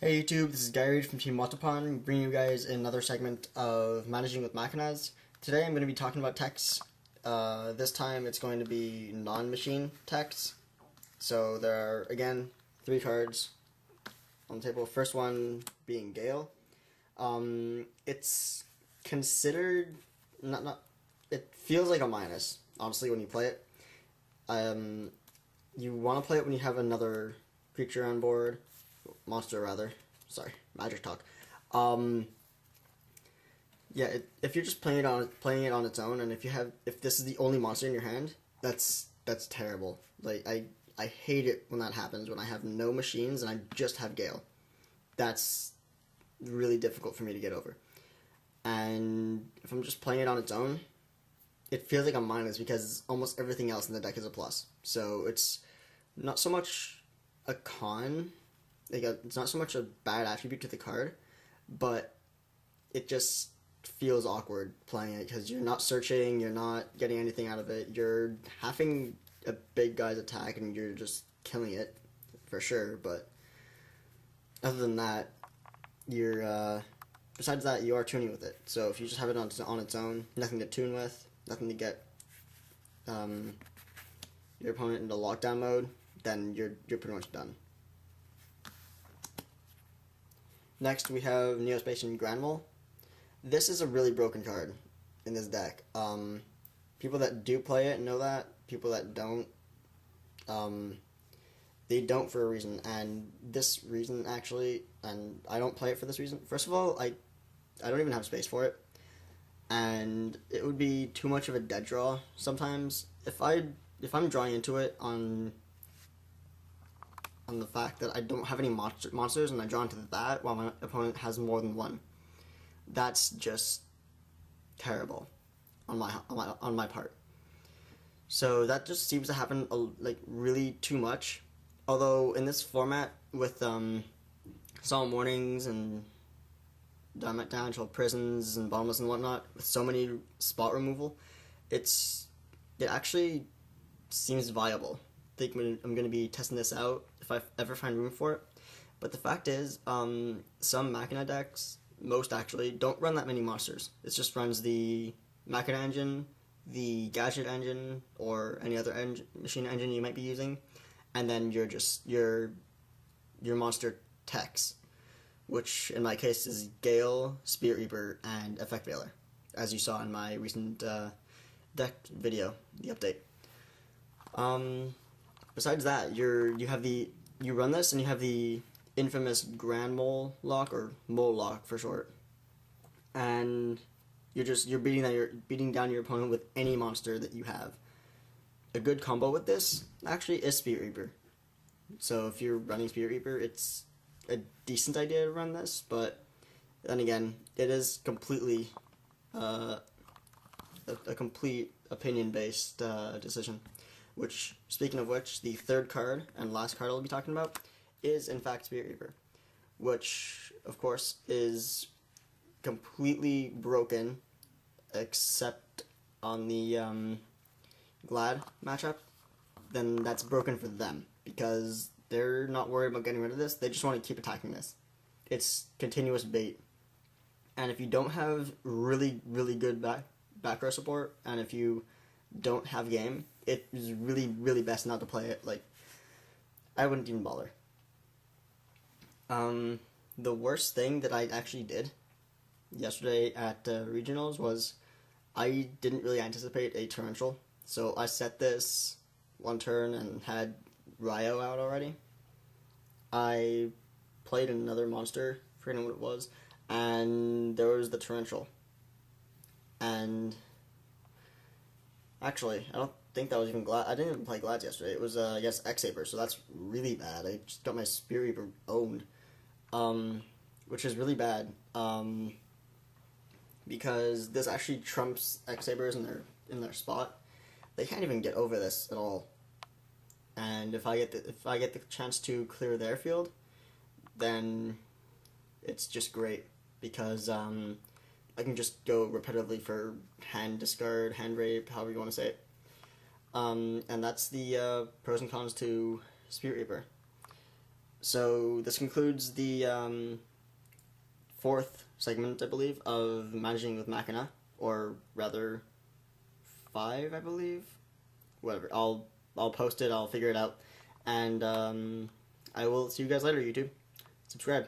Hey YouTube, this is Gary from YGOTeamWatapon, bringing you guys another segment of managing with Machinas. Today I'm going to be talking about texts. This time it's going to be non-machine texts. So there are, again, 3 cards on the table. First one being Gale. It's considered, it feels like a minus, honestly, when you play it. You want to play it when you have another creature on board. Monster rather. Sorry, magic talk. Yeah, if you're just playing it on its own, and if this is the only monster in your hand, that's terrible. Like I hate it when that happens, when I have no machines and I just have Gale. That's really difficult for me to get over. And if I'm just playing it on its own, it feels like a minus because almost everything else in the deck is a plus. So it's not so much a con. It's not so much a bad attribute to the card, but it just feels awkward playing it because you're not searching, you're not getting anything out of it, you're having a big guy's attack and you're just killing it, for sure, but other than that, besides that, you are tuning with it. So if you just have it on its own, nothing to tune with, nothing to get your opponent into lockdown mode, then you're pretty much done. Next, we have Neospatian Granule. This is a really broken card in this deck. People that do play it know that. People that don't, they don't for a reason. And this reason, actually, and I don't play it for this reason. First of all, I don't even have space for it. And it would be too much of a dead draw sometimes. If I'm drawing into it on the fact that I don't have any monsters and I draw into that while my opponent has more than one. That's just terrible on my part. So that just seems to happen like really too much. Although in this format with Solemn Warnings and Dimensional Prisons and Bottomless and whatnot, with so many spot removal, it actually seems viable. I think I'm going to be testing this out if I ever find room for it. But the fact is, some Machina decks, most actually, don't run that many monsters. It just runs the Machina engine, the Gadget engine, or any other machine engine you might be using, and then your monster techs, which in my case is Gale, Spirit Reaper, and Effect Veiler, as you saw in my recent deck video, the update. Besides that, you run this and you have the infamous Grand Mole lock, or Mole lock for short, and you're beating down your opponent with any monster that you have. A good combo with this actually is Spirit Reaper. So if you're running Spirit Reaper, it's a decent idea to run this, but then again, it is completely a complete opinion-based decision. Which, speaking of which, the third card and last card I'll be talking about is, in fact, Spirit Reaper, which, of course, is completely broken, except on the Glad matchup. Then that's broken for them, because they're not worried about getting rid of this, they just want to keep attacking this. It's continuous bait. And if you don't have really, really good back row support, and if you don't have game, it is really, really best not to play it. Like, I wouldn't even bother. The worst thing that I actually did yesterday at regionals was I didn't really anticipate a torrential, so I set this one turn and had Ryo out already. I played another monster, forgetting what it was, and there was the torrential. And actually, I don't think that was even Glad. I didn't even play Glads yesterday. It was, I guess, X-Saber, so that's really bad. I just got my Spirit Reaper owned, which is really bad, because this actually trumps X-Sabers in their spot. They can't even get over this at all. And if I get the chance to clear their field, then it's just great, because I can just go repetitively for hand discard, hand rape, however you want to say it. And that's the pros and cons to Spirit Reaper. So this concludes the fourth segment, I believe, of managing with Machina, or rather, 5, I believe. Whatever. I'll post it. I'll figure it out, and I will see you guys later. YouTube, subscribe.